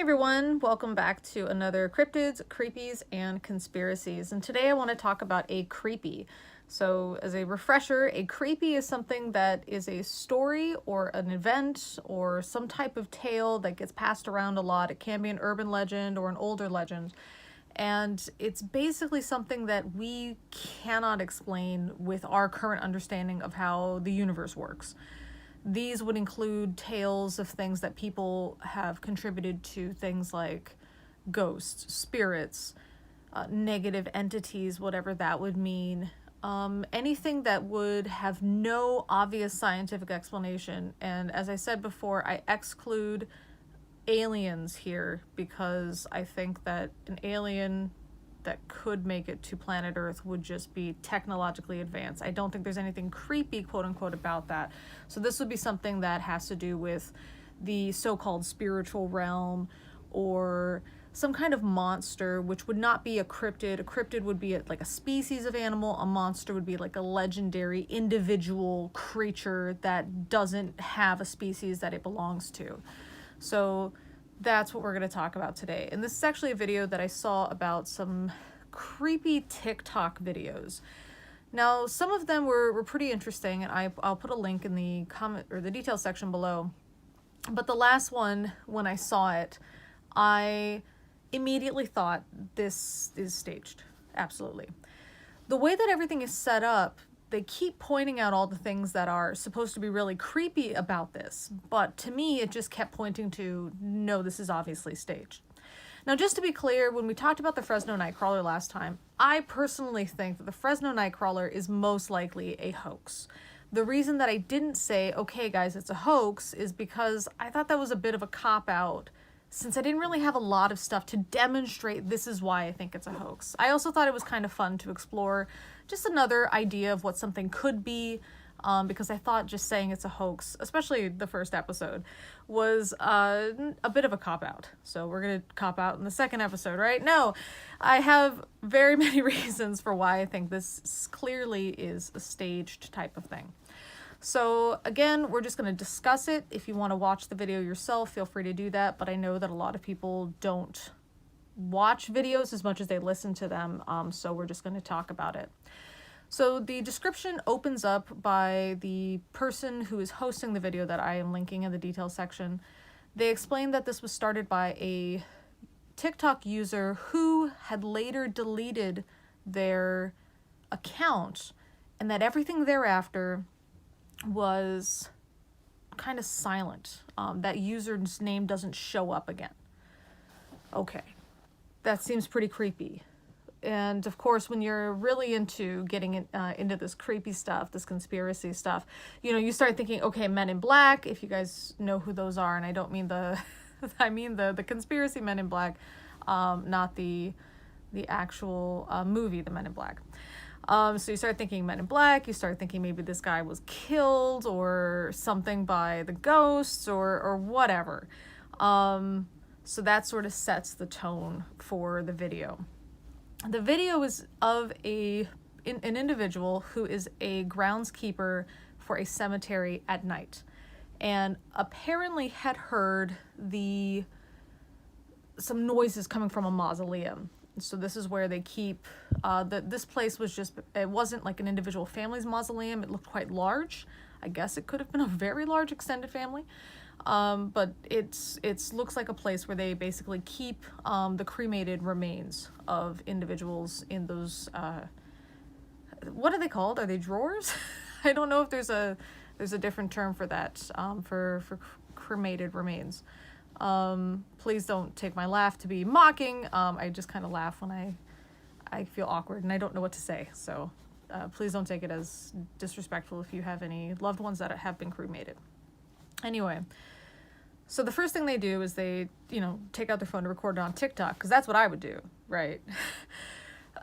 Hi everyone, welcome back to another Cryptids, Creepies, and Conspiracies. And today I want to talk about a creepy. So as a refresher, a creepy is something that is a story or an event or some type of tale that gets passed around a lot. It can be an urban legend or an older legend. And it's basically something that we cannot explain with our current understanding of how the universe works. These would include tales of things that people have contributed to, things like ghosts, spirits, negative entities, whatever that would mean. Anything that would have no obvious scientific explanation. And as I said before, I exclude aliens here because I think that an alien that could make it to planet Earth would just be technologically advanced. I don't think there's anything creepy, quote unquote, about that. So this would be something that has to do with the so-called spiritual realm or some kind of monster, which would not be a cryptid. A cryptid would be like a species of animal. A monster would be like a legendary individual creature that doesn't have a species that it belongs to. So that's what we're going to talk about today. And this is actually a video that I saw about some creepy TikTok videos. Now, some of them were pretty interesting, and I'll put a link in the comment or the details section below. But the last one, when I saw it, I immediately thought this is staged. Absolutely. The way that everything is set up, they keep pointing out all the things that are supposed to be really creepy about this, but to me it just kept pointing to, no, this is obviously staged. Now, just to be clear, when we talked about the Fresno Nightcrawler last time, I personally think that the Fresno Nightcrawler is most likely a hoax. The reason that I didn't say, okay guys, it's a hoax, is because I thought that was a bit of a cop-out, since I didn't really have a lot of stuff to demonstrate this is why I think it's a hoax. I also thought it was kind of fun to explore just another idea of what something could be, because I thought just saying it's a hoax, especially the first episode, was a bit of a cop-out. So we're going to cop out in the second episode, right? No, I have very many reasons for why I think this clearly is a staged type of thing. So again, we're just going to discuss it. If you want to watch the video yourself, feel free to do that. But I know that a lot of people don't watch videos as much as they listen to them. So we're just going to talk about it. So the description opens up by the person who is hosting the video that I am linking in the details section. They explain that this was started by a TikTok user who had later deleted their account, and that everything thereafter was kind of silent. That user's name doesn't show up again. Okay, that seems pretty creepy. And of course, when you're really into getting into this creepy stuff, this conspiracy stuff, you know, you start thinking, okay, Men in Black, if you guys know who those are, and I don't mean the, I mean the conspiracy Men in Black, not the actual movie, the Men in Black. So you start thinking Men in Black, you start thinking maybe this guy was killed or something by the ghosts or whatever. So that sort of sets the tone for the video. The video is of an individual who is a groundskeeper for a cemetery at night, and apparently had heard some noises coming from a mausoleum. So this is where they keep, this place was just, it wasn't like an individual family's mausoleum. It looked quite large. I guess it could have been a very large extended family. But it's looks like a place where they basically keep the cremated remains of individuals in those, what are they called? Are they drawers? I don't know if there's a different term for that, for cremated remains. Please don't take my laugh to be mocking. I just kind of laugh when I feel awkward and I don't know what to say. So please don't take it as disrespectful if you have any loved ones that have been cremated. Anyway, so the first thing they do is they, you know, take out their phone to record it on TikTok, because that's what I would do, right?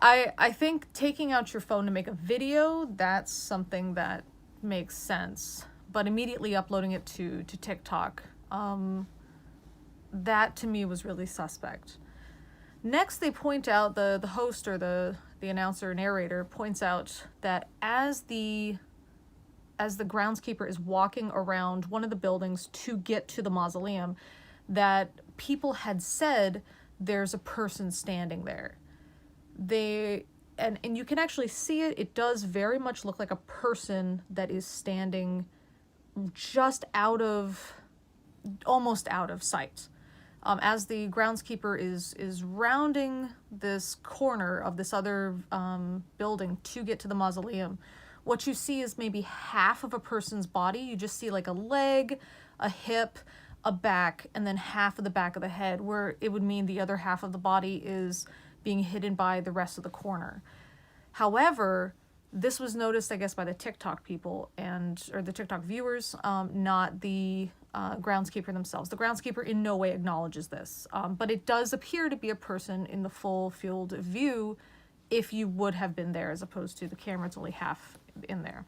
I think taking out your phone to make a video, that's something that makes sense. But immediately uploading it to TikTok, that to me was really suspect. Next, they point out, the host or the announcer, narrator, points out that as the groundskeeper is walking around one of the buildings to get to the mausoleum, that people had said there's a person standing there. And you can actually see it. It does very much look like a person that is standing just almost out of sight. As the groundskeeper is rounding this corner of this other building to get to the mausoleum, what you see is maybe half of a person's body. You just see like a leg, a hip, a back, and then half of the back of the head, where it would mean the other half of the body is being hidden by the rest of the corner. However, this was noticed, I guess, by the TikTok people or the TikTok viewers, not the groundskeeper themselves. The groundskeeper in no way acknowledges this, but it does appear to be a person in the full field of view if you would have been there, as opposed to the camera, it's only half in there.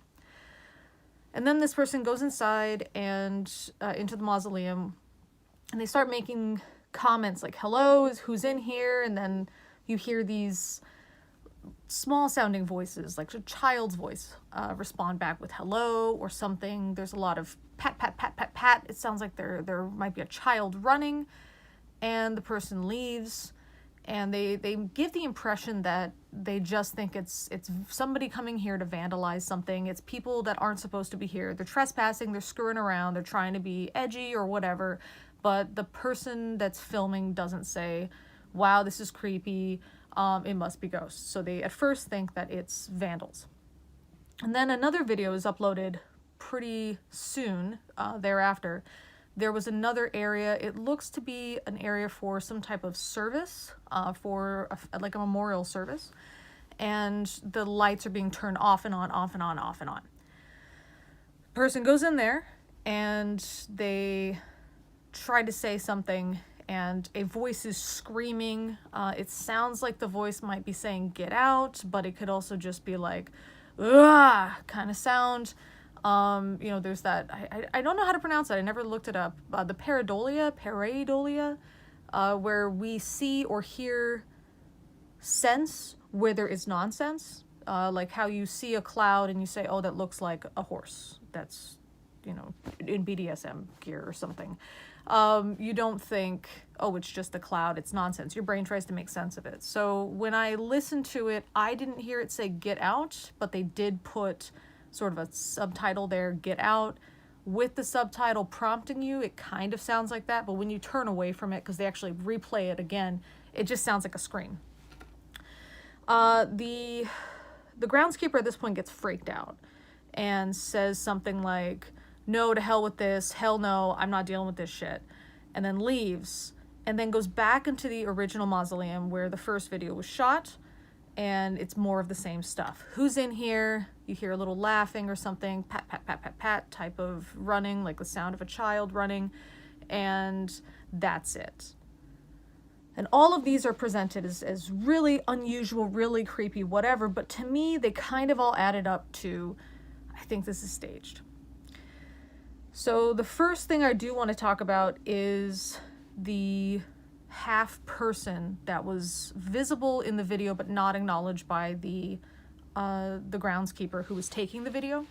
And then this person goes inside and into the mausoleum, and they start making comments like, hello, who's in here? And then you hear these small sounding voices, like a child's voice, respond back with hello or something. There's a lot of pat, pat, pat, pat, pat. It sounds like there might be a child running, and the person leaves, and they give the impression that they just think it's somebody coming here to vandalize something. It's people that aren't supposed to be here. They're trespassing, they're screwing around, they're trying to be edgy or whatever, but the person that's filming doesn't say, wow, this is creepy, it must be ghosts. So they at first think that it's vandals. And then another video is uploaded pretty soon thereafter. There was another area. It looks to be an area for some type of service, like a memorial service. And the lights are being turned off and on, off and on, off and on. Person goes in there and they try to say something, and a voice is screaming. It sounds like the voice might be saying get out, but it could also just be like, ugh, kind of sound. There's that, I don't know how to pronounce it. I never looked it up. The pareidolia, where we see or hear sense where there is nonsense. Like how you see a cloud and you say, oh, that looks like a horse. That's, in BDSM gear or something. You don't think, oh, it's just a cloud, it's nonsense. Your brain tries to make sense of it. So when I listened to it, I didn't hear it say get out, but they did put sort of a subtitle there, get out. With the subtitle prompting you, it kind of sounds like that, but when you turn away from it, because they actually replay it again, it just sounds like a scream. The groundskeeper at this point gets freaked out and says something like, no, to hell with this, hell no, I'm not dealing with this shit, and then leaves, and then goes back into the original mausoleum where the first video was shot, and it's more of the same stuff. Who's in here? You hear a little laughing or something, pat, pat, pat, pat, pat, type of running, like the sound of a child running, and that's it. And all of these are presented as really unusual, really creepy, whatever, but to me, they kind of all added up to, I think this is staged. So the first thing I do want to talk about is the half person that was visible in the video but not acknowledged by the groundskeeper who was taking the video.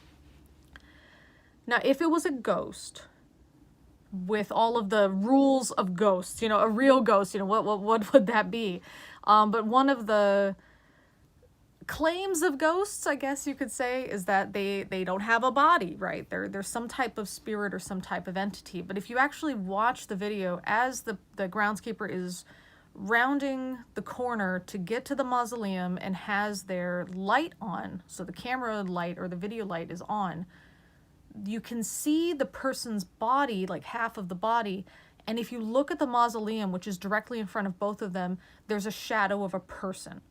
Now, if it was a ghost with all of the rules of ghosts, a real ghost, what would that be? But one of the claims of ghosts, I guess you could say, is that they don't have a body, right? They're some type of spirit or some type of entity. But if you actually watch the video as the groundskeeper is rounding the corner to get to the mausoleum and has their light on, so the camera light or the video light is on, you can see the person's body, like half of the body, and if you look at the mausoleum, which is directly in front of both of them, there's a shadow of a person.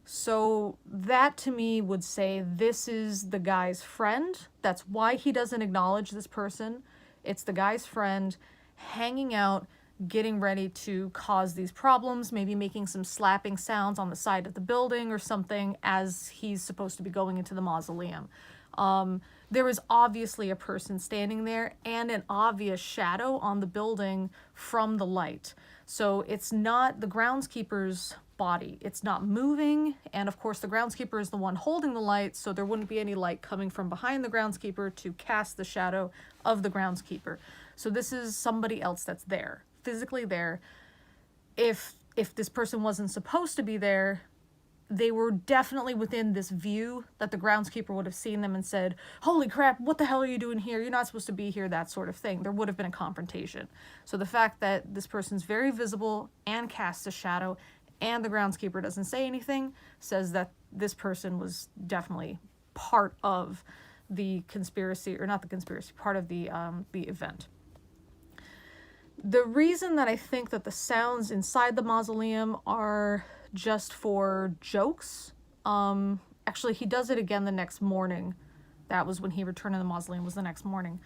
So that to me would say this is the guy's friend. That's why he doesn't acknowledge this person. It's the guy's friend hanging out, getting ready to cause these problems, maybe making some slapping sounds on the side of the building or something as he's supposed to be going into the mausoleum. There is obviously a person standing there and an obvious shadow on the building from the light. So it's not the groundskeeper's body. It's not moving, and of course the groundskeeper is the one holding the light, so there wouldn't be any light coming from behind the groundskeeper to cast the shadow of the groundskeeper. So this is somebody else that's there physically there. If this person wasn't supposed to be there, they were definitely within this view that the groundskeeper would have seen them and said, holy crap, what the hell are you doing here? You're not supposed to be here, that sort of thing. There would have been a confrontation. So the fact that this person's very visible and casts a shadow and the groundskeeper doesn't say anything says that this person was definitely part of the conspiracy, or not the conspiracy, part of the event. The reason that I think that the sounds inside the mausoleum are just for jokes, actually he does it again the next morning. That was when he returned to the mausoleum, was the next morning.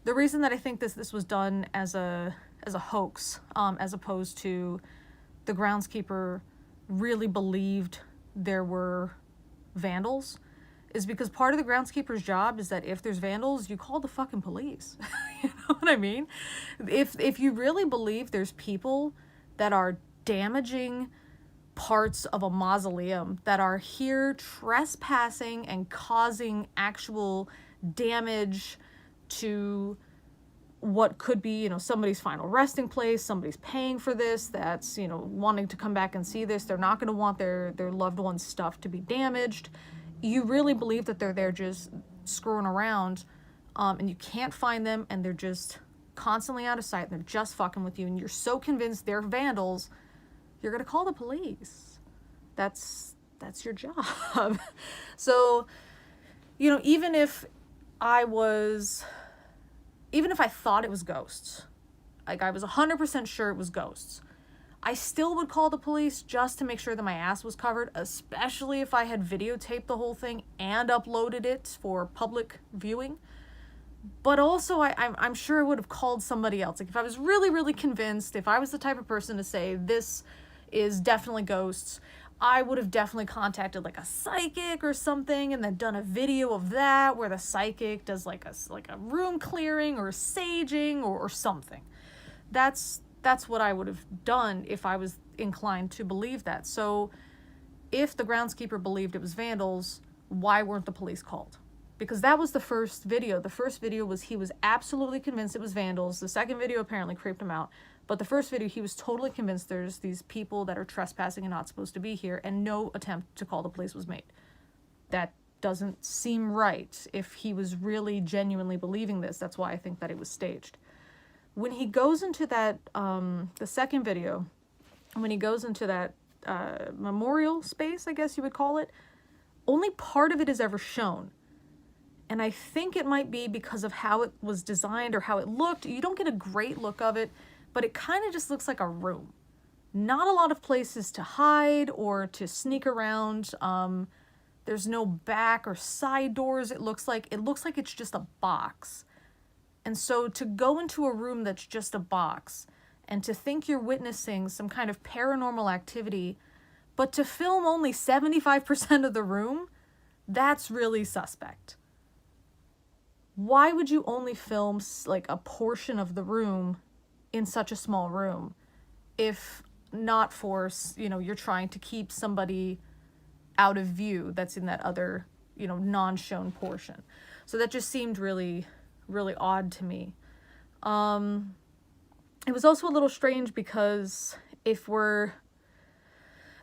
The reason that I think this was done as a hoax, as opposed to the groundskeeper really believed there were vandals, is because part of the groundskeeper's job is that if there's vandals, you call the fucking police. You know what I mean? If you really believe there's people that are damaging parts of a mausoleum, that are here trespassing and causing actual damage to what could be, somebody's final resting place, somebody's paying for this, that's, wanting to come back and see this, they're not going to want their loved one's stuff to be damaged. You really believe that they're there just screwing around, and you can't find them, and they're just constantly out of sight, and they're just fucking with you, and you're so convinced they're vandals, you're going to call the police. That's your job. So, even if I thought it was ghosts, like I was 100% sure it was ghosts, I still would call the police just to make sure that my ass was covered, especially if I had videotaped the whole thing and uploaded it for public viewing. But also, I'm sure I would have called somebody else. Like, if I was really, really convinced, if I was the type of person to say, this is definitely ghosts, I would have definitely contacted, like, a psychic or something, and then done a video of that, where the psychic does, like a room clearing, or saging, or something. That's what I would have done if I was inclined to believe that. So, if the groundskeeper believed it was vandals, why weren't the police called? Because that was the first video. The first video was he was absolutely convinced it was vandals. The second video apparently creeped him out. But the first video, he was totally convinced there's these people that are trespassing and not supposed to be here, and no attempt to call the police was made. That doesn't seem right if he was really genuinely believing this. That's why I think that it was staged. When he goes into that, the second video, when he goes into that memorial space, I guess you would call it, only part of it is ever shown. And I think it might be because of how it was designed or how it looked. You don't get a great look of it, but it kind of just looks like a room. Not a lot of places to hide or to sneak around. There's no back or side doors. It looks like it's just a box. And so to go into a room that's just a box and to think you're witnessing some kind of paranormal activity, but to film only 75% of the room, that's really suspect. Why would you only film like a portion of the room in such a small room, if not for, you're trying to keep somebody out of view that's in that other, non-shown portion? So that just seemed really, really odd to me. It was also a little strange because if we're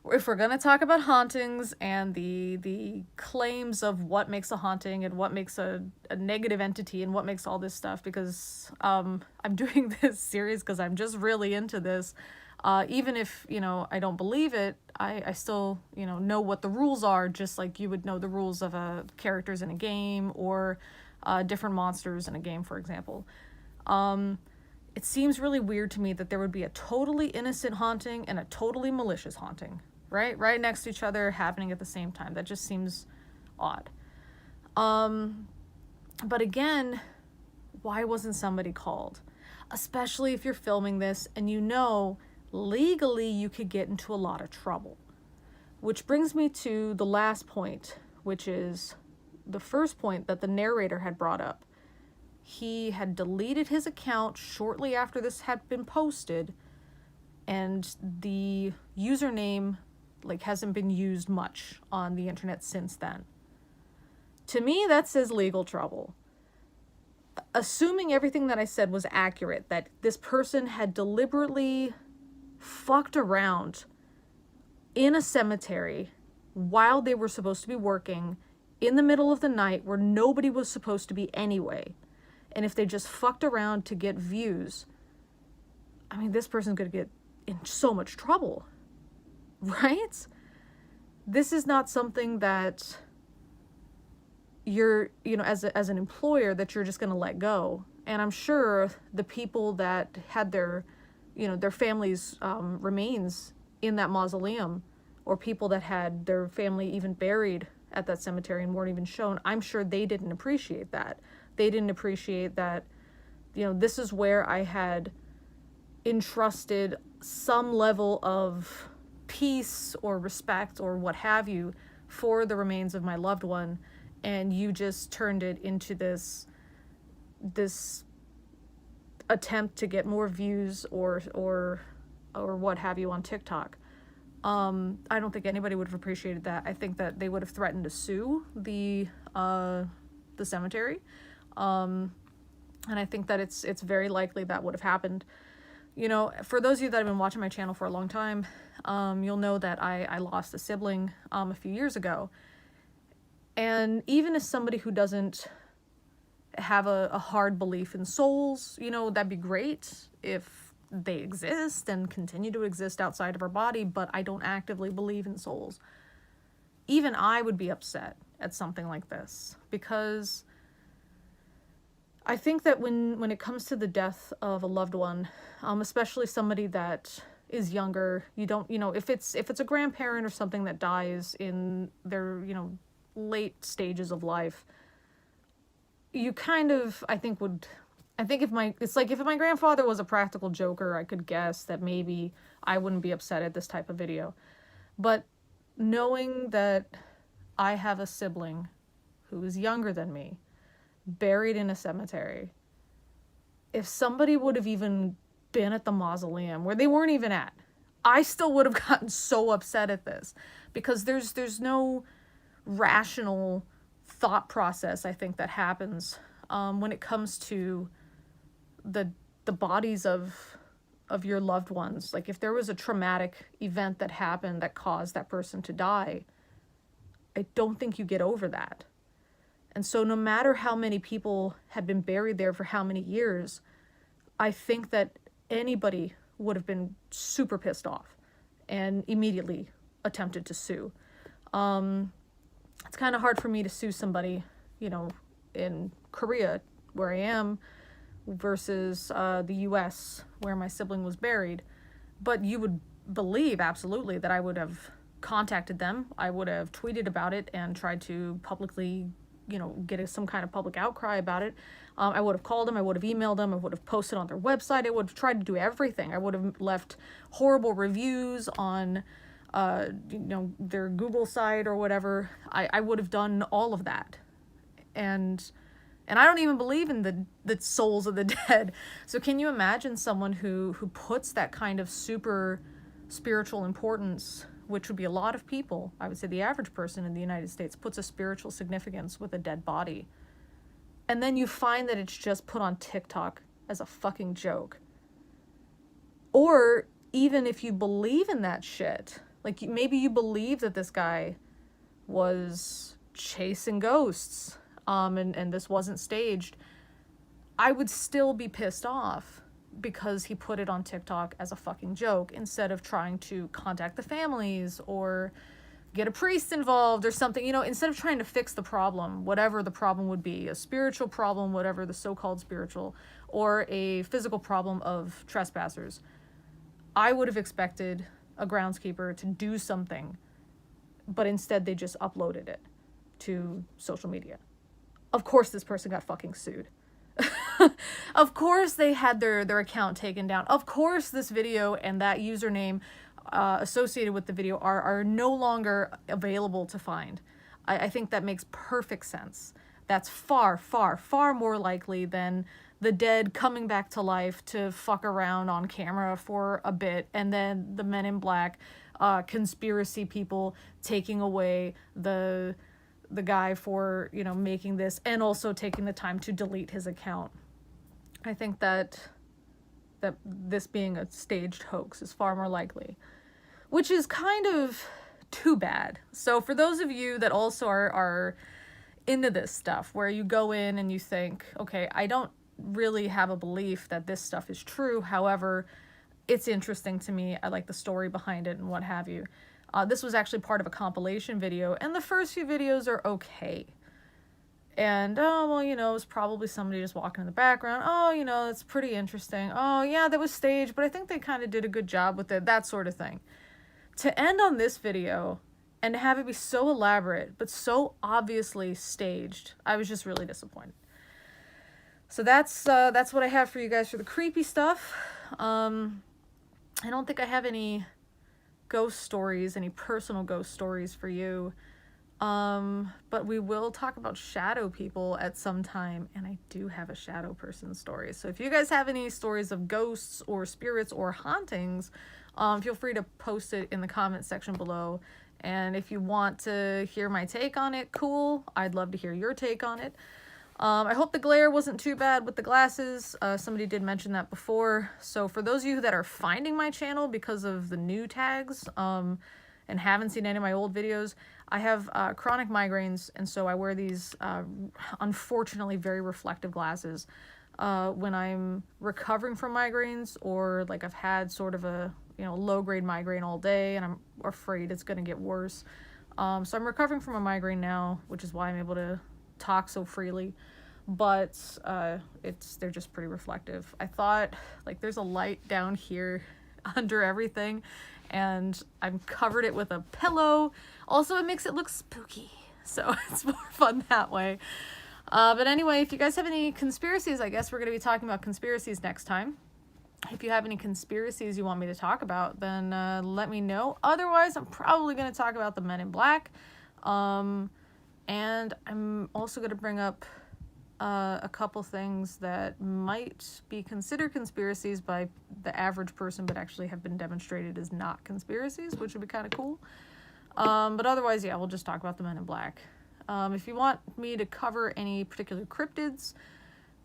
gonna talk about hauntings and the claims of what makes a haunting and what makes a negative entity and what makes all this stuff, because I'm doing this series because I'm just really into this. Even if, I don't believe it, I still, know what the rules are, just like you would know the rules of characters in a game or different monsters in a game, for example. It seems really weird to me that there would be a totally innocent haunting and a totally malicious haunting. Right next to each other, happening at the same time. That just seems odd. But again, why wasn't somebody called? Especially if you're filming this and legally you could get into a lot of trouble. Which brings me to the last point, which is the first point that the narrator had brought up. He had deleted his account shortly after this had been posted, and the username hasn't been used much on the internet since then. To me, that says legal trouble. assuming everything that I said was accurate, that this person had deliberately fucked around in a cemetery while they were supposed to be working in the middle of the night where nobody was supposed to be anyway. And if they just fucked around to get views, I mean, this person's going to get in so much trouble, right? This is not something that you're, as an employer, that you're just going to let go. And I'm sure the people that had their, their families' remains in that mausoleum, or people that had their family even buried at that cemetery and weren't even shown, I'm sure they didn't appreciate that. They didn't appreciate that, this is where I had entrusted some level of peace or respect or what have you for the remains of my loved one, and you just turned it into this attempt to get more views or what have you on TikTok. I don't think anybody would have appreciated that. I think that they would have threatened to sue the cemetery. And I think that it's very likely that would have happened. For those of you that have been watching my channel for a long time, you'll know that I lost a sibling a few years ago. And even as somebody who doesn't have a hard belief in souls, that'd be great if they exist and continue to exist outside of our body, but I don't actively believe in souls. Even I would be upset at something like this, because I think that when it comes to the death of a loved one, especially somebody that is younger, you don't, if it's a grandparent or something that dies in their, late stages of life, you kind of, it's like if my grandfather was a practical joker, I could guess that maybe I wouldn't be upset at this type of video. But knowing that I have a sibling who is younger than me, buried in a cemetery, if somebody would have even been at the mausoleum where they weren't even at, I still would have gotten so upset at this, because there's no rational thought process, I think, that happens when it comes to the bodies of your loved ones. Like, if there was a traumatic event that happened that caused that person to die, I don't think you get over that. And so no matter how many people had been buried there for how many years, I think that anybody would have been super pissed off and immediately attempted to sue. It's kind of hard for me to sue somebody, in Korea, where I am, versus the US, where my sibling was buried. But you would believe, absolutely, that I would have contacted them. I would have tweeted about it and tried to publicly, get some kind of public outcry about it. I would have called them, I would have emailed them, I would have posted on their website, I would have tried to do everything. I would have left horrible reviews on their Google site or whatever. I would have done all of that. And I don't even believe in the souls of the dead. So can you imagine someone who puts that kind of super spiritual importance, which would be a lot of people, I would say the average person in the United States puts a spiritual significance with a dead body, and then you find that it's just put on TikTok as a fucking joke? Or even if you believe in that shit, like maybe you believe that this guy was chasing ghosts, and this wasn't staged, I would still be pissed off because he put it on TikTok as a fucking joke instead of trying to contact the families or get a priest involved or something, instead of trying to fix the problem, whatever the problem would be, a spiritual problem, whatever the so-called spiritual, or a physical problem of trespassers. I would have expected a groundskeeper to do something, but instead they just uploaded it to social media. Of course this person got fucking sued. Of course they had their account taken down. Of course this video and that username associated with the video are no longer available to find. I think that makes perfect sense. That's far, far, far more likely than the dead coming back to life to fuck around on camera for a bit, and then the Men in Black conspiracy people taking away the the guy for, you know, making this and also taking the time to delete his account. I think that this being a staged hoax is far more likely, which is kind of too bad. So for those of you that also are into this stuff, where you go in and you think, okay, I don't really have a belief that this stuff is true, however, it's interesting to me, I like the story behind it and what have you. This was actually part of a compilation video, and the first few videos are okay. And, oh, well, you know, it's probably somebody just walking in the background. Oh, you know, it's pretty interesting. Oh, yeah, that was staged, but I think they kind of did a good job with it, that sort of thing. To end on this video and have it be so elaborate, but so obviously staged, I was just really disappointed. So that's what I have for you guys for the creepy stuff. I don't think I have any ghost stories, any personal ghost stories for you. But we will talk about shadow people at some time, and I do have a shadow person story. So if you guys have any stories of ghosts or spirits or hauntings, feel free to post it in the comment section below. And if you want to hear my take on it, cool. I'd love to hear your take on it. I hope the glare wasn't too bad with the glasses. Somebody did mention that before. So for those of you that are finding my channel because of the new tags, and haven't seen any of my old videos, I have chronic migraines, and so I wear these unfortunately very reflective glasses when I'm recovering from migraines, or like I've had sort of a, you know, low-grade migraine all day and I'm afraid it's going to get worse. So I'm recovering from a migraine now, which is why I'm able to talk so freely, but they're just pretty reflective. I thought, like, there's a light down here under everything, and I've covered it with a pillow. Also, it makes it look spooky, so it's more fun that way. But anyway, if you guys have any conspiracies, I guess we're going to be talking about conspiracies next time. If you have any conspiracies you want me to talk about, then let me know. Otherwise, I'm probably going to talk about the Men in Black. And I'm also going to bring up a couple things that might be considered conspiracies by the average person, but actually have been demonstrated as not conspiracies, which would be kind of cool. But otherwise, yeah, we'll just talk about the Men in Black. If you want me to cover any particular cryptids,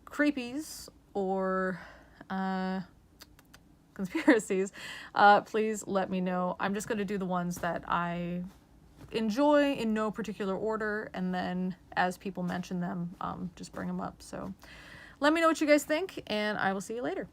creepies, or conspiracies, please let me know. I'm just going to do the ones that I enjoy in no particular order, and then as people mention them, just bring them up. So let me know what you guys think, and I will see you later.